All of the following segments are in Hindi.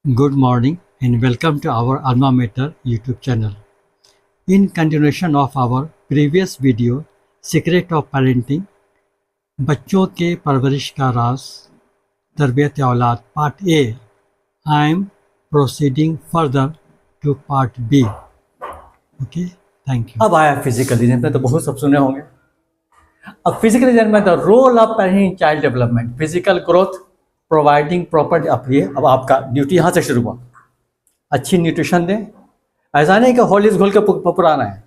Good morning and welcome to our Alma Mater YouTube channel. In continuation of our previous video, Secret of Parenting, बच्चों के परवरिश का राज, तरबियत औलाद part A, I am proceeding further to part B. Okay, thank you. अब आया फिजिकल रीजन पे, तो बहुत सब सुने होंगे. अब फिजिकल रीजन में the role of parenting child development, physical growth, providing proper. अब आपका ड्यूटी यहाँ से शुरू हुआ. अच्छी न्यूट्रिशन दें. ऐसा नहीं कि हॉर्लिक्स घोल के पुराना है.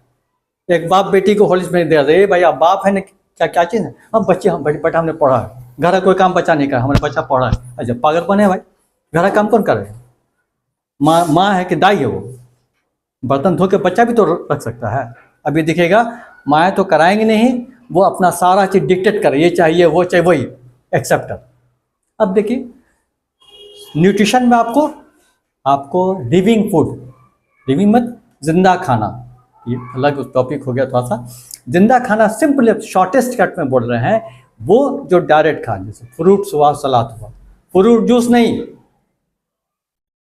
एक बाप बेटी को हॉर्लिक्स में दे रहे भाई, आप बाप है ना, क्या चीज़ है. हम बच्चे, हम बेटा हमने पढ़ा है, घर का कोई काम बच्चा नहीं करा, हमारे बच्चा पढ़ा है. अच्छा, पागल बने भाई, घर का काम कौन करे. माँ है कि दाई है, वो बर्तन धो के बच्चा भी तो रख सकता है. अभी दिखेगा माएँ तो कराएंगे नहीं, वो अपना सारा चीज़ डिक्टेट करे, ये चाहिए वो चाहिए, वही एक्सेप्टर. अब देखिए न्यूट्रिशन में आपको लिविंग फूड, लिविंग मत जिंदा खाना, ये अलग टॉपिक हो गया थोड़ा सा. जिंदा खाना सिंपल शॉर्टेस्ट कट में बोल रहे हैं, वो जो डायरेक्ट खाना, जैसे फ्रूट्स हुआ, सलाद हुआ, फ्रूट जूस नहीं.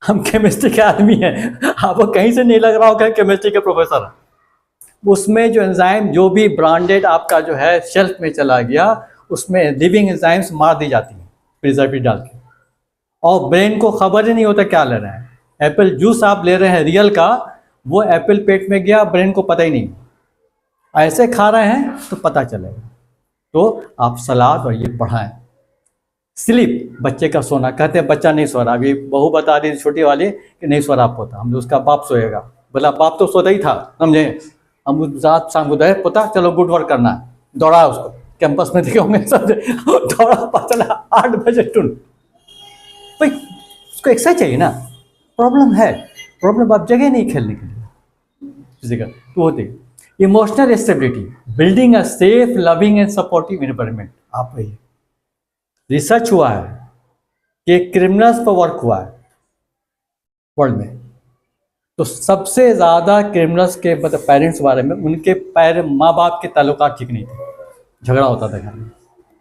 हम केमिस्ट्री के आदमी हैं, आपको कहीं से नहीं लग रहा होगा केमिस्ट्री के प्रोफेसर. उसमें जो एंजाइम, जो भी ब्रांडेड आपका जो है शेल्फ में चला गया, उसमें लिविंग एंजाइम्स मार दी जाती हैं प्रिजर्वेटिव डाल के, और ब्रेन को खबर ही नहीं होता क्या ले रहे हैं. एप्पल जूस आप ले रहे हैं रियल का, वो एप्पल पेट में गया, ब्रेन को पता ही नहीं. ऐसे खा रहे हैं तो पता चलेगा. तो आप सलाद और ये बढ़ाएं. स्लीप, बच्चे का सोना, कहते हैं बच्चा नहीं सो रहा. अभी बहू बता रही छोटी वाली कि नहीं सो रहा पोता. हम उसका बाप सोएगा, बोला बाप तो सोता ही था, समझे. हम रात शाम को दे पोता चलो गुड वर्क करना है, दौड़ा उसको. कैंपस में देखे होंगे सब, दौड़ा पतला 8 बजे टून. भाई उसको एक्सरसाइज चाहिए ना. प्रॉब्लम है, प्रॉब्लम आप जगह नहीं खेलने के लिए फिजिकल तो होती. Emotional stability, building a safe, loving and supportive environment. आप वही रिसर्च हुआ है कि क्रिमिनल्स पर वर्क हुआ है वर्ल्ड में, तो सबसे ज़्यादा क्रिमिनल्स के मतलब पेरेंट्स के बारे में, उनके माँ बाप के ताल्लुकात ठीक नहीं थे, झगड़ा होता था घर में.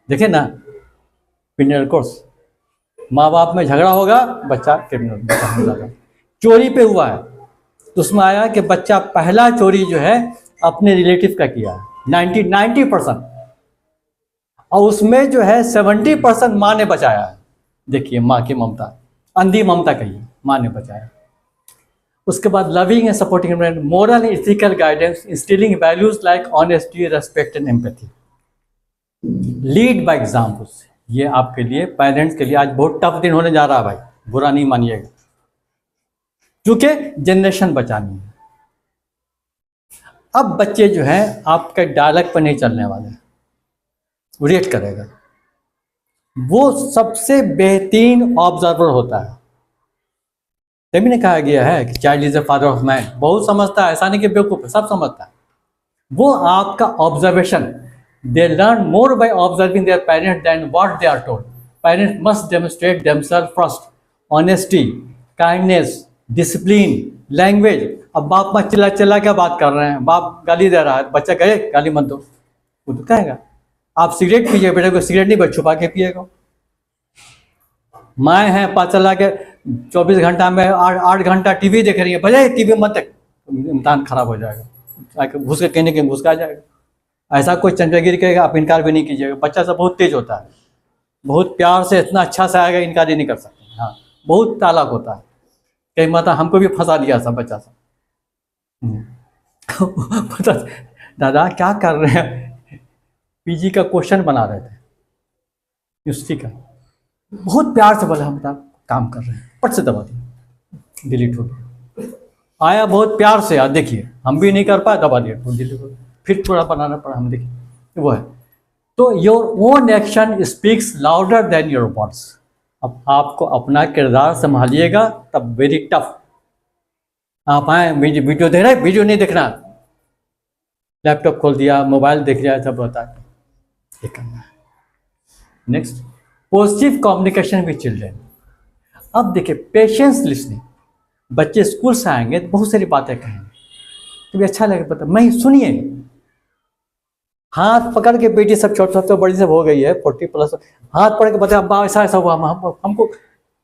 देखे ना पिनल कोर्स, माँ बाप में झगड़ा होगा, बच्चा क्रिमिनल. चोरी पे हुआ है तो उसमें आया कि बच्चा पहला चोरी जो है अपने रिलेटिव का किया है, 90%, और उसमें जो है 70% माँ ने बचाया है. देखिए माँ की ममता, अंधी ममता कहिए, माँ ने बचाया. उसके बाद loving and supporting, moral and ethical guidance, instilling values like honesty, respect and empathy. Lead by examples. ये आपके लिए, पेरेंट्स के लिए आज बहुत टफ दिन होने जा रहा है भाई, बुरा नहीं मानिएगा, क्योंकि जनरेशन बचानी है. अब बच्चे जो हैं आपके डायलॉग पर नहीं चलने वाले, रिएक्ट करेगा. वो सबसे बेहतरीन ऑब्जर्वर होता है. तभी ने कहा गया है कि child is the father of man. बहुत समझता है, ऐसा नहीं कि बेवकूफ है, सब समझता है. वो आपका observation, they learn more by observing their parents than what they are told. Parents must demonstrate themselves first. Honesty, kindness, discipline, language. अब बाप मत चिल्ला क्या बात कर रहे हैं, बाप गाली दे रहा है, बच्चा कहे गाली मत दो, वो तो कहेगा. आप सिगरेट पीजिए, बेटे को सिगरेट नहीं बस छुपा के पिएगा. माएँ हैं पता चला के 24 घंटा में 8 घंटा टीवी देख रही है, भले टीवी मत देख, इम्तिहान खराब हो जाएगा, घुस के कहने के घुस का जाएगा. ऐसा कोई चंद्रगिरी कहेगा, आप इनकार भी नहीं कीजिएगा. बच्चा सब बहुत तेज होता है, बहुत प्यार से इतना अच्छा से आएगा, इनकार ही नहीं कर सकते. हाँ, बहुत चालाक होता है. कई माता हमको भी फंसा दिया सब बच्चा सब. दादा क्या कर रहे हैं, पीजी का क्वेश्चन बना रहे थे यूनिवर्सिटी का, बहुत प्यार से बोला हम काम कर रहे हैं, पट से दबा दिया, डिलीट हो गया. आया बहुत प्यार से, यार देखिए हम भी नहीं कर पाए, दबा दिया, डिलीट हो गया. फिर थोड़ा बनाना पड़ा, हम देखिए वो है. तो your own action speaks louder than your words. अब आपको अपना किरदार संभालिएगा, तब वेरी टफ. आप आए वीडियो देख रहे हैं, वीडियो नहीं देखना, लैपटॉप खोल दिया, मोबाइल देख लिया, सब होता है, ये करना है. Next, positive communication with children. अब देखिए पेशेंस लिसनिंग. बच्चे स्कूल से आएंगे तो बहुत सारी बातें कहेंगे, तो भी अच्छा लगे, पता मैं सुनिए. हाथ पकड़ के, बेटी सब छोटे छोटे बड़ी सब हो गई है 40+, हाथ पकड़ के बताया अब्बा ऐसा ऐसा हुआ, हमको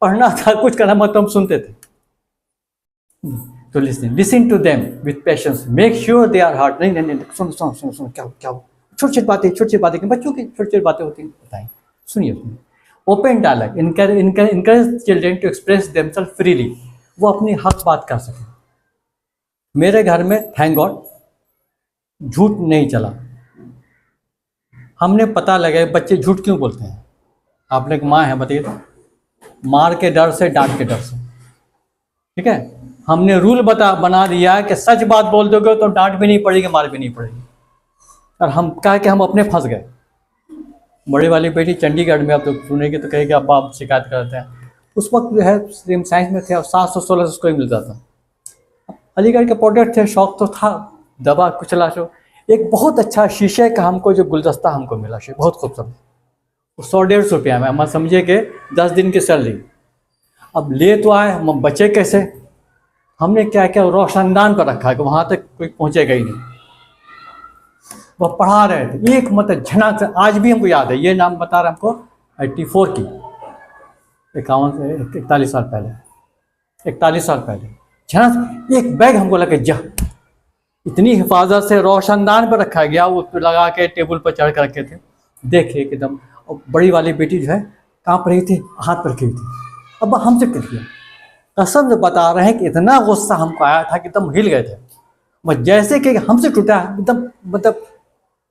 पढ़ना था, कुछ करना मत, तो हम सुनते थे. तो listen to them with patience, make sure they are heard. नहीं नहीं नहीं, सुन सुन सुन सुन, क्या क्या छोटी छोटी बातें बच्चों की छोटी छोटी बातें होती हैं, बताएं, सुनिए सुनिए। Open dialogue, encourage children to express themselves freely, वो अपनी हक बात कर सकें। मेरे घर में थैंक गॉड झूठ नहीं चला। हमने पता लगाया बच्चे झूठ क्यों बोलते हैं। आप लोग माँ हैं, बताइए तो, मार के डर से, डांट के डर से, ठीक है। हमने रूल बना दिया कि सच बात बोल दोगे तो डांट भी नहीं पड़ेगी, मार भी नहीं पड़ेगी। और हम कहा कि हम अपने फंस गए। बड़ी वाली बेटी चंडीगढ़ में, आप तो सुनेंगे तो कहेगी अब आप शिकायत करते हैं। उस वक्त जो है साइंस में थे और 716 उसको ही मिलता था। अलीगढ़ के प्रोडक्ट थे, शौक तो था, दबा कुचला शो। एक बहुत अच्छा शीशे का हमको जो गुलदस्ता हमको मिला, बहुत खूबसूरत, 100-150 रुपया में, हम समझे कि 10 दिन की सैलरी। अब ले तो आए, हम बचे कैसे। हमने क्या किया, रोशनदान पर रखा कि वहाँ तक कोई पहुँचेगा ही नहीं। वह पढ़ा रहे थे, एक मतलब झनक से, आज भी हमको याद है। ये नाम बता रहे हमको 84 की, 41 साल पहले, 41 साल पहले। झनक एक बैग हमको लगे, जा इतनी हिफाजत से रोशनदान पर रखा गया, उस पर लगा के टेबल पर चढ़ कर रखे थे। देखे एकदम, और बड़ी वाली बेटी जो है काँप रही थी, हाथ पर रखी थी। अब हमसे कर दिया, कसम से बता रहे हैं कि इतना गुस्सा हमको आया था कि एकदम हिल गए थे। बस जैसे कि हमसे टूटा, एकदम मतलब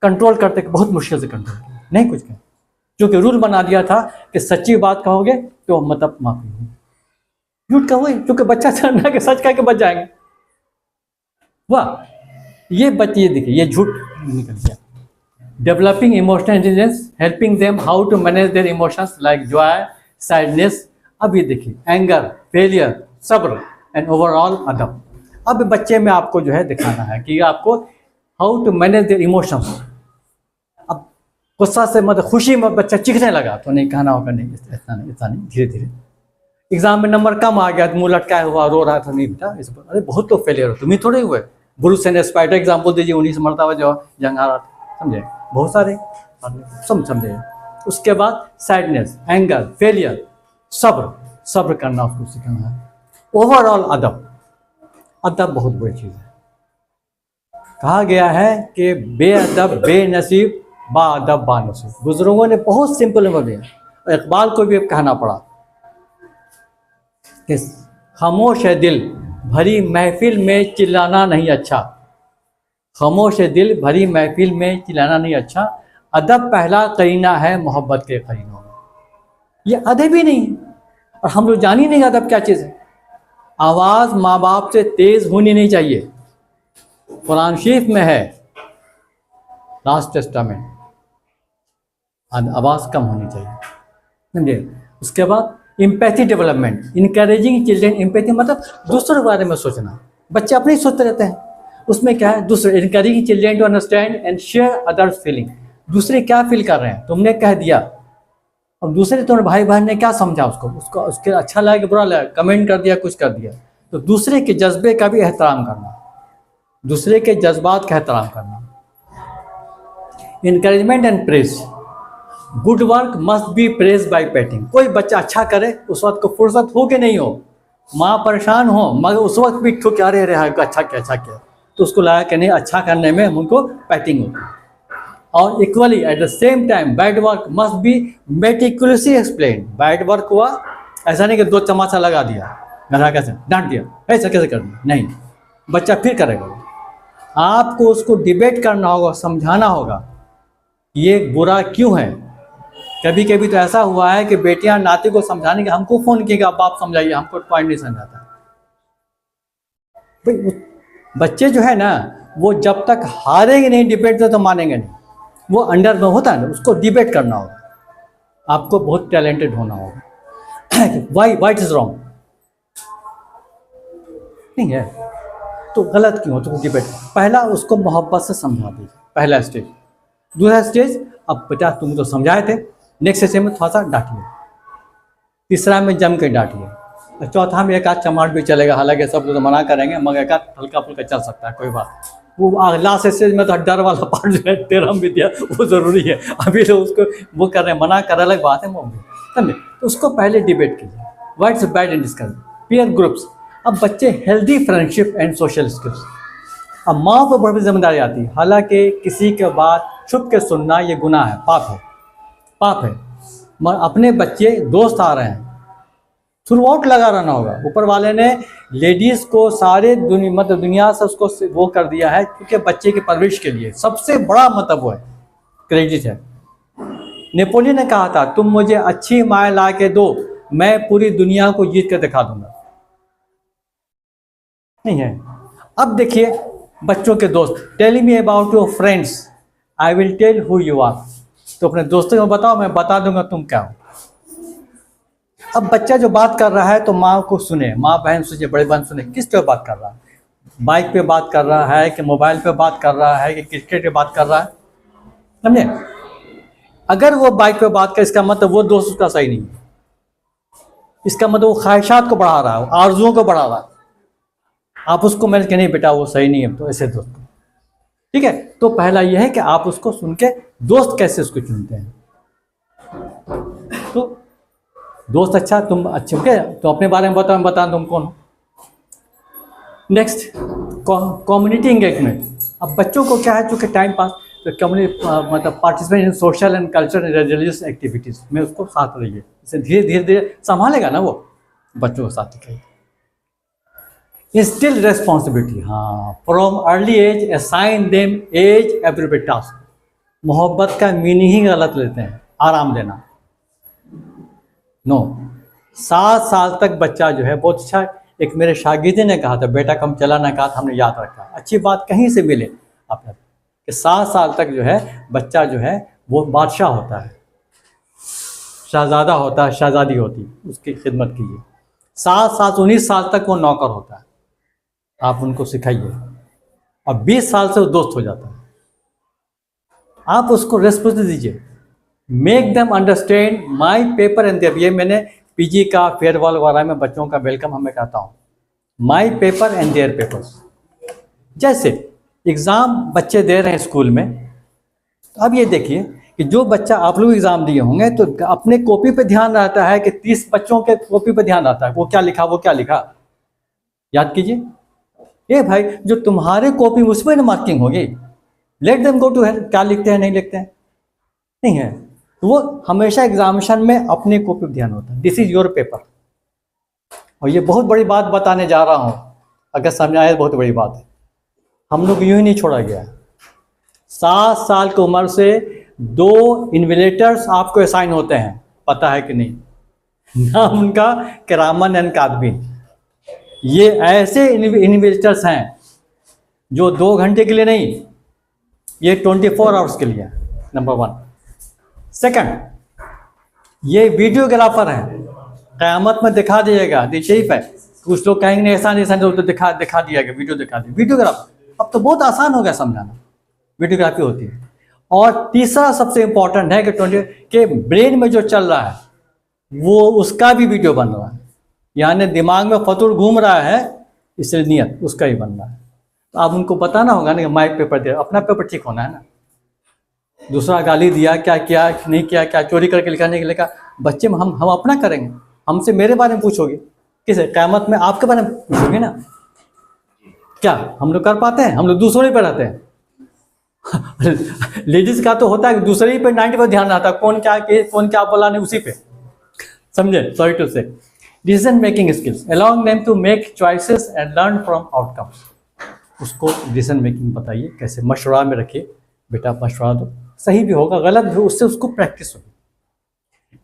कंट्रोल करते, बहुत मुश्किल से कंट्रोल किया, नहीं कुछ कहें, क्योंकि रूल बना दिया था कि सच्ची बात कहोगे तो मतलब माफी होगी, झूठ कहोगे क्योंकि बच्चा चढ़ना के सच कह के बच जाएंगे। वाह, ये बच्चे, ये देखिए, ये झूठ निकल गया। Developing emotional intelligence, helping them how to manage their emotions like joy, sadness. अब ये देखिए, एंगर, फेलियर, सब्र एंड ओवरऑल अदब। अब बच्चे में आपको जो है दिखाना है कि आपको how to manage their emotions. अब गुस्सा से मतलब खुशी में बच्चा चीखने लगा तो नहीं कहना होगा, नहीं इतना नहीं, इतना नहीं, धीरे धीरे। एग्जाम में नंबर कम आ गया तो मुँह लटकाया हुआ रो रहा था, नहीं बेटा इस पर, अरे बहुत लोग फेलियर हो, तुम्हें थोड़े हुए। ब्रूस एंड स्पाइटर एग्जाम्पल दीजिए, 19 मरतबा जो जंग हारा था, समझे, बहुत सारे समझे। उसके बाद सैडनेस, एंगर, फेलियर, सब्र करना उसको सीखना है। ओवरऑल अदब, अदब बहुत बड़ी चीज़ है। कहा गया है कि बेअदब बेनसीब, बाअदब बानसीब। बुजुर्गों ने बहुत सिंपल में दिया, इकबाल को भी कहना पड़ा कि खामोश है दिल भरी महफिल में चिल्लाना नहीं अच्छा। खामोश है दिल भरी महफिल में चिल्लाना नहीं अच्छा, अदब पहला करीना है मोहब्बत के करीनों में। ये अदब ही नहीं है, और हम लोग जान ही नहीं अदब क्या चीज़ है। आवाज़ माँ बाप से तेज़ होनी नहीं चाहिए, कुरान शरीफ में है, लास्ट टेस्टामेंट, आवाज़ कम होनी चाहिए, समझे। उसके बाद empathy development, encouraging children empathy, मतलब दूसरों के बारे में सोचना। बच्चे अपने ही सोचते रहते हैं, उसमें क्या है, दूसरे, encouraging children to understand and share others feeling. दूसरे क्या फील कर रहे हैं, तुमने कह दिया, अब दूसरे तुम्हारे भाई बहन ने क्या समझा उसको उसके अच्छा लगा कि बुरा लगा, कमेंट कर दिया, कुछ कर दिया, तो दूसरे के जज्बे का भी एहतराम करना, दूसरे के जज्बात का एहतराम करना। Encouragement and praise, good work must be praise by patting. कोई बच्चा अच्छा करे, उस वक्त को फुर्सत हो कि नहीं हो, माँ परेशान हो, मगर उस वक्त भी ठोक आ रहे अच्छा किया, तो उसको लगा कि नहीं, अच्छा करने में उनको पैटिंग होती है। और equally at the same time bad work must B meticulously explain. Bad work हुआ, ऐसा नहीं कि 2 चमाचा लगा दिया, गधा कैसे डांट दिया, ऐसा कैसे कर दिया, नहीं, बच्चा फिर करेगा। आपको उसको डिबेट करना होगा, समझाना होगा ये बुरा क्यों है। कभी कभी तो ऐसा हुआ है कि बेटियां नाती को समझाने के हमको फ़ोन किएगा, आप समझाइए, हमको पॉइंट नहीं समझाता। भाई बच्चे जो है ना, वो जब तक हारेंगे नहीं डिबेट तो मानेंगे नहीं। वो अंडर में होता है ना, उसको डिबेट करना होगा, आपको बहुत टैलेंटेड होना होगा। वाइट इज रॉन्ग नहीं है तो गलत क्यों हो, तो डिबेट। पहला उसको मोहब्बत से समझा दीजिए, पहला स्टेज। दूसरा स्टेज, अब बेटा तुम तो समझाए थे, नेक्स्ट स्टेज में थोड़ा सा डांटिए, तीसरा में जम के डांटिए, चौथा में एक आध चमाट भी चलेगा, हालांकि सब लोग तो मना करेंगे, मगर एक आध हल्का फुल्का चल सकता है, कोई बात। वो लास्ट स्टेज में तो डर वाला पार्ट जो है, तेरह विद्या, वो ज़रूरी है। अभी तो उसको वो कर रहे हैं, मना कर, अलग बात है, वो समझे। तो उसको पहले डिबेट कीजिए, what's bad in discuss, peer groups. अब बच्चे healthy friendship and social skills, अब माँ पर बड़ी जिम्मेदारी आती है। हालांकि किसी के बात छुप के सुनना ये गुनाह है, पाप है। मगर अपने बच्चे दोस्त आ रहे हैं, थ्रू आउट लगा रहना होगा। ऊपर वाले ने लेडीज़ को सारे दुनिया से उसको वो कर दिया है, क्योंकि बच्चे की परवरिश के लिए सबसे बड़ा मतलब वो है, क्रेडिट है। नेपोलियन ने कहा था, तुम मुझे अच्छी माँ ला के दो, मैं पूरी दुनिया को जीत कर दिखा दूंगा। नहीं है। अब देखिए बच्चों के दोस्त, tell me about your friends, I will tell who you are. तो अपने दोस्तों को बताओ, मैं बता दूंगा तुम क्या हो। अब बच्चा जो बात कर रहा है तो माँ को सुने, माँ बहन सुने, बड़े बहन सुने, किस पे बात कर रहा है, बाइक पे बात कर रहा है कि मोबाइल पे बात कर रहा है कि क्रिकेट पे बात कर रहा है, समझे। अगर वो बाइक पे बात कर, इसका मतलब वो दोस्त उसका सही नहीं है, इसका मतलब वो ख्वाहिशात को बढ़ा रहा है, आरजुओं को बढ़ा रहा है। आप उसको मैंने कहा नहीं बेटा वो सही नहीं है, तो ऐसे दोस्त को, ठीक है। तो पहला यह है कि आप उसको सुन के दोस्त कैसे उसको चुनते हैं। तो दोस्त अच्छा, तुम अच्छे हो क्या, तो अपने बारे में बताओ, मैं बता तुम कौन हो। Next, community engagement. अब बच्चों को क्या है, चूँकि टाइम पास, तो कम्युनिटी मतलब participate in social and cultural and religious activities में उसको साथ रहिए, इसे धीरे धीरे संभालेगा ना वो, बच्चों को साथ रखिए। इंस्टिल रिस्पॉन्सिबिलिटी, हाँ, from early age assign them age appropriate task. मोहब्बत का मीनिंग ही गलत लेते हैं, आराम देना, नो। 7 साल तक बच्चा जो है, बहुत अच्छा, एक मेरे शागिर्द ने कहा था, बेटा कम चलाना कहा था, हमने याद रखा। अच्छी बात कहीं से मिले आपने, कि 7 साल तक जो है बच्चा जो है वो बादशाह होता है, शहजादा होता है, शहजादी होती है, उसकी खिदमत कीजिए। 7 साल से 19 साल तक वो नौकर होता है, आप उनको सिखाइए, और 20 साल से वो दोस्त हो जाता है। आप उसको रेस्पॉन्सिबिलिटी दीजिए, make them understand my paper and their. ये मैंने पीजी का फेयरवेल वगैरह में बच्चों का वेलकम हमें कहता हूँ, my paper and their papers. जैसे एग्ज़ाम बच्चे दे रहे हैं स्कूल में, तो अब ये देखिए कि जो बच्चा, आप लोग एग्ज़ाम दिए होंगे तो अपने कॉपी पे ध्यान रहता है कि 30 बच्चों के कॉपी पे ध्यान रहता है, वो क्या लिखा, याद कीजिए। ये भाई जो तुम्हारे कॉपी उस पर मार्किंग होगी, let them go to hell, क्या लिखते हैं नहीं लिखते हैं, नहीं है। तो वो हमेशा एग्जामिनेशन में अपने कॉपी पर ध्यान होता है, दिस इज योर पेपर। और ये बहुत बड़ी बात बताने जा रहा हूँ, अगर समझ आए बहुत बड़ी बात है। हम लोग यूं ही नहीं छोड़ा गया। 7 साल की उम्र से 2 इन्विजिलेटर्स आपको असाइन होते हैं, पता है कि नहीं, नाम उनका किरामन एंड कातबीन। ये ऐसे इन्विजिलेटर्स हैं जो 2 घंटे के लिए नहीं, ये 24 आवर्स के लिए, नंबर 1। सेकंड, ये वीडियोग्राफर हैं, क़यामत में दिखा दीजिएगा, शरीफ है। कुछ लोग कहेंगे ऐसा नहीं तो दिखा दिया गया, वीडियो दिखा दी, वीडियोग्राफर। अब तो बहुत आसान हो गया समझाना, वीडियोग्राफी होती है। और तीसरा सबसे इंपॉर्टेंट है कि 20 के ब्रेन में जो चल रहा है वो उसका भी वीडियो बन रहा है, यानी दिमाग में फतूर घूम रहा है, इसलिए नियत उसका ही बन रहा है। तो आप उनको बताना होगा ना कि माइक पेपर दे, अपना पेपर ठीक होना है ना। दूसरा गाली दिया, क्या किया नहीं किया, क्या चोरी करके लिखा नहीं लिखा, बच्चे में हम अपना करेंगे। हमसे मेरे बारे में पूछोगे, किसे क़यामत में आपके बारे में पूछोगे ना। क्या हम लोग कर पाते हैं? हम लोग दूसरे पे रहते हैं। लेडीज का तो होता है कि दूसरे ही पे 90% ध्यान रहता है, कौन क्या बोला नहीं उसी पे, समझे। Sorry to say, decision making skills, allowing them to make choices and learn from outcomes. उसको डिसीजन मेकिंग बताइए, कैसे मशवरा में रखिए, बेटा मशवरा दो, सही भी होगा गलत भी, उससे उसको प्रैक्टिस होगी।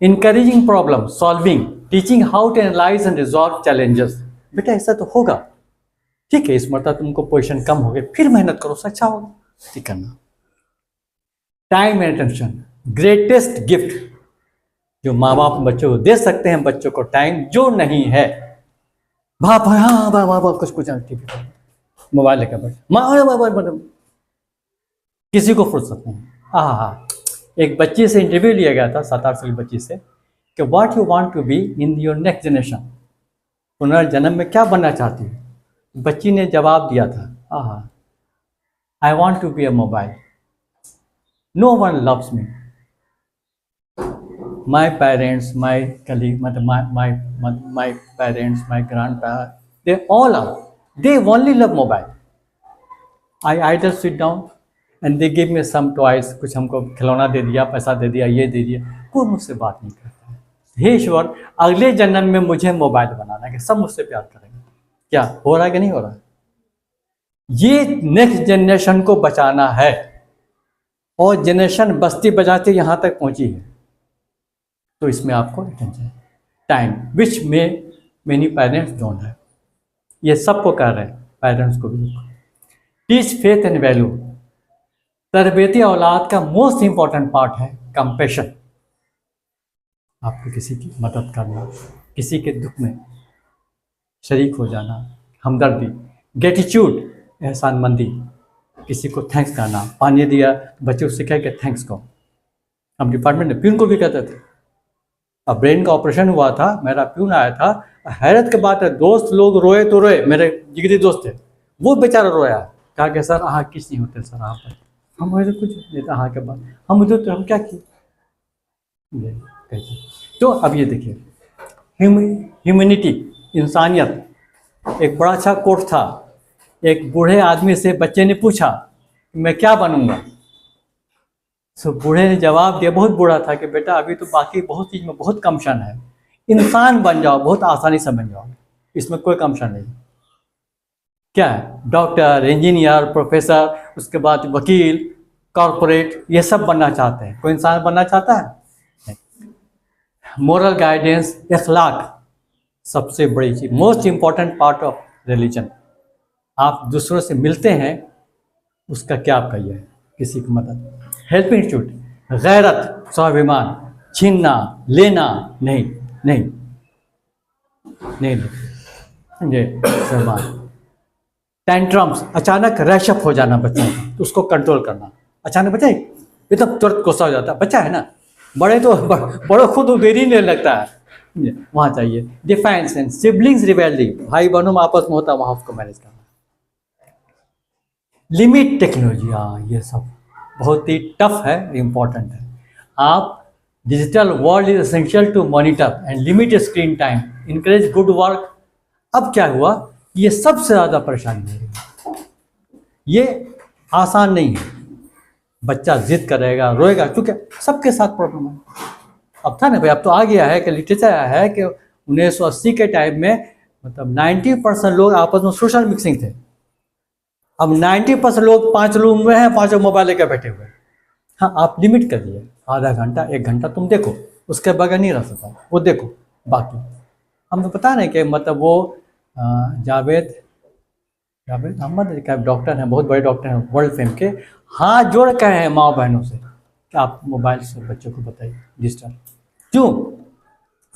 Encouraging problem solving, teaching how to analyse and resolve challenges. बेटा ऐसा तो होगा, ठीक है, इस मरतबा तुमको पोजीशन कम हो गई, फिर मेहनत करो, अच्छा होगा, ठीक करना। Time and attention, greatest gift जो माँ बाप बच्चों को दे सकते हैं, बच्चों को टाइम जो नहीं है। बाप हाँ बाप कुछ टीवी पर मोबाइल लेकर बैठ, माँ किसी को फुर्सत नहीं। हाँ, एक बच्ची से इंटरव्यू लिया गया था, 7-8 साल की बच्ची से, कि what you want to be in your next generation, पुनर्जन्म में क्या बनना चाहती है। बच्ची ने जवाब दिया था, I want to be a mobile, no one loves me, my parents, my colleague, मतलब my parents, my grand They all are. They only love mobile. I either sit down and they give me some toys, कुछ हमको खिलौना दे दिया, पैसा दे दिया, ये दे दिया, कोई मुझसे बात नहीं करता है। हे ईश्वर, अगले जन्म में मुझे मोबाइल बनाना है कि सब मुझसे प्यार करेंगे। क्या हो रहा है कि नहीं हो रहा है? ये नेक्स्ट जनरेशन को बचाना है, और जनरेशन बस्ती बजाते यहाँ तक पहुँची है। तो इसमें आपको अटेंशन, टाइम विच में मेनी पेरेंट्स डोंट है। ये सबको कह रहे हैं, पेरेंट्स को भी। Teach faith and value. तरबियती औलाद का मोस्ट इंपॉर्टेंट पार्ट है कंपैशन। आपको किसी की मदद करना, किसी के दुख में शरीक हो जाना, हमदर्दी, ग्रेटिट्यूड, एहसानमंदी, किसी को थैंक्स करना। पानी दिया, बच्चे उससे कह के थैंक्स कहो। हम डिपार्टमेंट में प्यून को भी कहते थे। अब ब्रेन का ऑपरेशन हुआ था, मेरा प्यून आया था, हैरत की बात है, दोस्त लोग रोए तो रोए, मेरे जिगरी दोस्त थे, वो बेचारा रोया, कहा कि सर अहाँ किस नहीं होते सर, आप हम वैसे कुछ नहीं था अहाँ के बाद, हम मुझे तो हम क्या किए। तो अब ये देखिए, ह्यूमैनिटी, इंसानियत। एक बड़ा अच्छा कोट था, एक बूढ़े आदमी से बच्चे ने पूछा मैं क्या बनूंगा। सो बूढ़े ने जवाब दिया, बहुत बूढ़ा था, कि बेटा अभी तो बाकी बहुत चीज़ में बहुत कम शन है, इंसान बन जाओ, बहुत आसानी से बन जाओ, इसमें कोई कम शन नहीं। क्या है, डॉक्टर, इंजीनियर, प्रोफेसर, उसके बाद वकील, कॉरपोरेट, ये सब बनना चाहते हैं। कोई इंसान बनना चाहता है? मोरल गाइडेंस, अखलाक, सबसे बड़ी चीज़, most important part of religion. आप दूसरों से मिलते हैं, उसका क्या आपका ये है, किसी की मदद, हेल्पिंग एटीट्यूड, गैरत, स्वाभिमान, छीनना, लेना नहीं, नहीं नहीं समझे, सम्मान। टेंट्रम्स, अचानक रैशअप हो जाना बच्चा का, तो उसको कंट्रोल करना। अचानक बच्चा एकदम तुरंत गुस्सा हो जाता है, बच्चा है ना, बड़े तो बड़ों खुद देरी नहीं लगता है, वहाँ चाहिए। डिफेंस एंड सिबलिंग्स रिवेल्डी, भाई बहनों में आपस में होता है, वहाँ उसको मैनेज करना। लिमिट टेक्नोलॉजी, हाँ ये सब बहुत ही टफ है, इम्पॉर्टेंट है। आप digital world is essential to monitor and limit screen time, encourage good work. अब क्या हुआ, ये सबसे ज़्यादा परेशानी हो रही है। ये आसान नहीं है, बच्चा जिद करेगा, रोएगा, क्योंकि सबके साथ प्रॉब्लम है। अब था ना भाई, अब तो आ गया है कि लिटरेचर आया है कि 1980 के टाइम में मतलब 90% लोग आपस में सोशल मिक्सिंग थे। अब 90% लोग 5 रूम में हैं, 5 मोबाइल लेकर बैठे हुए हैं। हाँ, आप लिमिट कर दिए, आधा घंटा 1 घंटा तुम देखो, उसके बगैर नहीं रह सकता, वो देखो। बाकी हमको पता नहीं कि मतलब वो जावेद अहमद का डॉक्टर हैं, बहुत बड़े डॉक्टर हैं वर्ल्ड फेम के, हाथ जोड़ कहे हैं माँ बहनों से कि आप मोबाइल से बच्चों को बताइए डिजिटल। क्यों?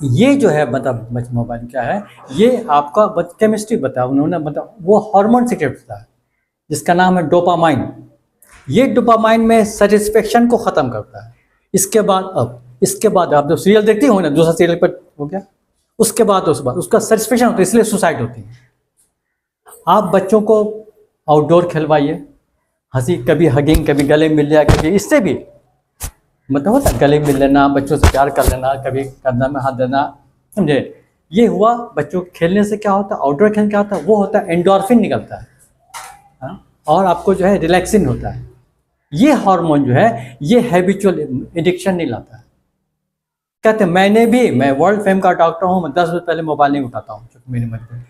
ये जो है मतलब मोबाइल क्या है, ये आपका केमिस्ट्री बताया उन्होंने, मतलब वो हार्मोन सीक्रेट होता है जिसका नाम है डोपामाइन। ये डोपामाइन में सेटिस्फेक्शन को ख़त्म करता है। इसके बाद आप जो सीरियल देखती हो ना, दूसरा सीरियल पर हो गया, उसके बाद उसका सेटिस्फेक्शन होता है, इसलिए सुसाइड होती है। आप बच्चों को आउटडोर खिलवाइए, हंसी, कभी हगिंग, कभी गले मिल जाए, कभी इससे भी मतलब होता है गले मिल लेना, बच्चों से प्यार कर लेना, कभी कंधा में हाथ देना, समझे। ये हुआ बच्चों के खेलने से क्या होता है, आउटडोर खेलने क्या होता है, वो होता है एंडोर्फिन निकलता है, हाँ? और आपको जो है रिलैक्सिंग होता है। ये हार्मोन जो है ये हैबिचुअल एडिक्शन नहीं लाता है। कहते मैं वर्ल्ड फेम का डॉक्टर हूँ, मैं 10 बजे पहले मोबाइल नहीं उठाता हूँ, क्योंकि मेरी मजबूरी,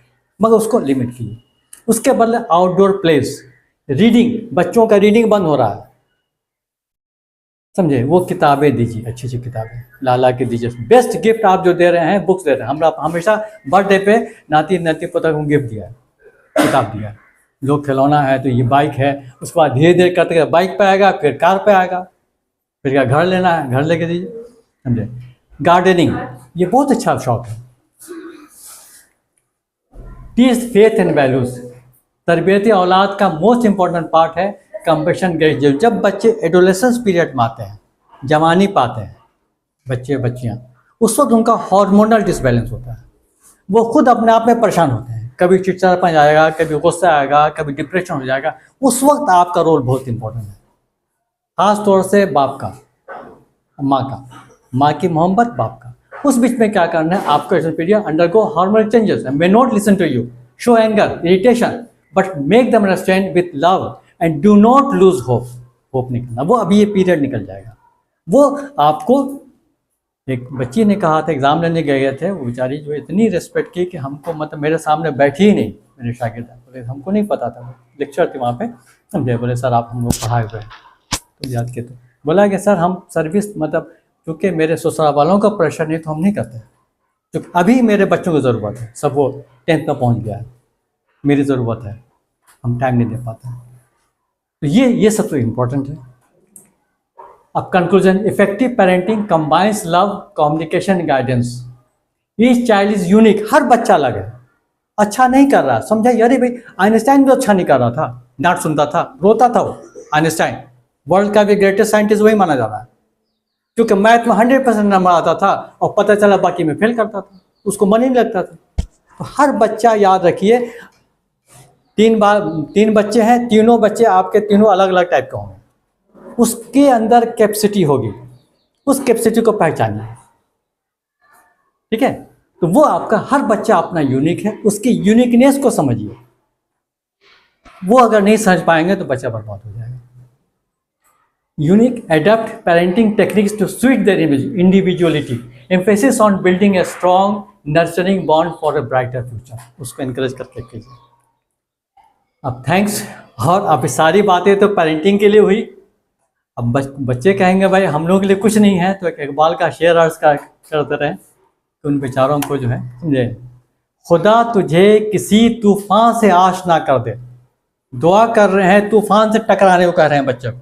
मगर उसको लिमिट कीजिए। उसके बदले आउटडोर प्लेस, रीडिंग, बच्चों का रीडिंग बंद हो रहा है, समझे, वो किताबें दीजिए, अच्छी अच्छी किताबें लाला के दीजिए। बेस्ट गिफ्ट आप जो दे रहे हैं, बुक्स दे रहे हैं। हम हमेशा बर्थडे पे नाती पोता को गिफ्ट दिया है, किताब दिया है। लोग खिलौना है तो ये बाइक है, उसके बाद धीरे धीरे करते बाइक पे आएगा, फिर कार पे आएगा, फिर क्या घर लेना है, घर लेके दीजिए, समझे। गार्डनिंग, ये बहुत अच्छा शौक है। टीच फेथ एंड वैल्यूज, तरबियती औलाद का मोस्ट इंपॉर्टेंट पार्ट है कंपैशन ग्रेजुएट। जब बच्चे एडोलेसेंस पीरियड में आते हैं, जवानी पाते हैं बच्चे बच्चियाँ, उस वक्त उनका हार्मोनल डिसबैलेंस होता है, वो खुद अपने आप में परेशान होते हैं, कभी चिड़चिड़ापन आएगा, कभी गुस्सा आएगा, कभी डिप्रेशन हो जाएगा। उस वक्त आपका रोल बहुत इंपॉर्टेंट है, खास तौर से बाप का, माँ का, माँ की मोहब्बत, बाप का। उस बीच में क्या करना है आपको, period undergo hormonal changes, may not listen to you, show anger, irritation, but make them understand with love and do not lose hope. Hope निकलना, वो अभी ये पीरियड निकल जाएगा। वो आपको, एक बच्ची ने कहा था, एग्ज़ाम लेने गए थे, वो बेचारी जो इतनी रिस्पेक्ट की कि हमको मतलब मेरे सामने बैठी ही नहीं, मेरे शागिर्द बोले हमको नहीं पता था, लेक्चर थे वहाँ पे, समझे, बोले सर आप हम लोग पढ़ाए हुए हैं, तो याद किए, तो बोला कि सर हम सर्विस मतलब क्योंकि मेरे ससुराल वालों का प्रेशर नहीं तो हम नहीं करते, तो अभी मेरे बच्चों की ज़रूरत है, सब वो 10th में पहुँच गया है, मेरी ज़रूरत है, हम टाइम नहीं दे पाते। तो ये सब तो इम्पोर्टेंट है। अब conclusion, effective parenting combines love, communication, guidance. Each child is unique, हर बच्चा अलग है, अच्छा नहीं कर रहा, समझाइए, अरे भाई आइंस्टाइन भी अच्छा नहीं कर रहा था, डांट सुनता था, रोता था वो आइंस्टाइन, वर्ल्ड का भी ग्रेटेस्ट साइंटिस्ट वही माना जा रहा है, क्योंकि मैथ में 100% नंबर आता था और पता चला बाकी में फेल करता था, उसको मन ही नहीं लगता था। तो हर बच्चा, याद रखिए, 3 बच्चे हैं, तीनों बच्चे आपके तीनों अलग अलग टाइप के होंगे, उसके अंदर कैपेसिटी होगी, उस कैपेसिटी को पहचानिए, ठीक है। तो वो आपका हर बच्चा अपना यूनिक है, उसकी यूनिकनेस को समझिए, वो अगर नहीं समझ पाएंगे तो बच्चा बर्बाद हो जाएगा। Unique, adapt parenting techniques to suit their individuality, emphasis on building a strong nurturing bond for a brighter future, उसको इनकरेज करके कीजिए। अब थैंक्स, और अब सारी बातें तो पेरेंटिंग के लिए हुई। अब बच्चे कहेंगे भाई हम लोगों के लिए कुछ नहीं है, तो एक इकबाल का शेर अर्ज करते रहें, तो उन बेचारों को जो है, समझे, खुदा तुझे किसी तूफान से आश ना कर दे, दुआ कर रहे हैं तूफान से टकराने को कह रहे हैं बच्चे को,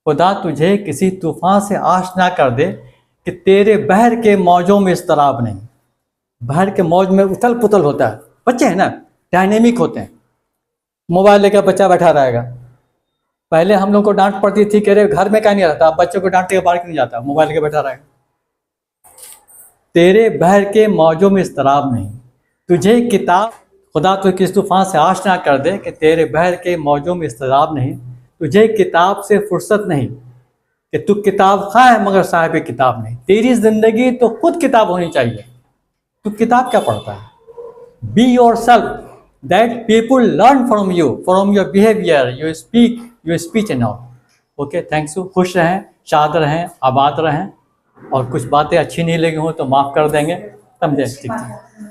खुदा तुझे किसी तूफान से आश ना कर दे कि तेरे बहर के मौजों में इस्तराब नहीं। बहर के मौज में उथल पुथल होता है, बच्चे हैं ना, डायनेमिक होते हैं, मोबाइल लेकर बच्चा बैठा रहेगा, पहले हम लोग को डांट पड़ती थी, कह रहे घर में क्या नहीं रहता, अब बच्चों को डांटने के बाहर क्यों नहीं जाता, मोबाइल लेकर बैठा रहेगा। तेरे बहर के मौजों में इस्तराब नहीं, तुझे किताब, खुदा तो किस तूफान से आश ना कर दे कि तेरे बहर के मौजों में इस्तराब नहीं, तुझे किताब से फुर्सत नहीं कि तू किताब खा है मगर साहिब किताब नहीं, तेरी ज़िंदगी तो खुद किताब होनी चाहिए, तू किताब क्या पढ़ता है। Be your self that people learn from you, from your behaviour, your speech and all. Okay, thanks you, खुश रहें, शाद रहें, आबाद रहें, और कुछ बातें अच्छी नहीं लगी हो तो माफ़ कर देंगे, समझे, ठीक है।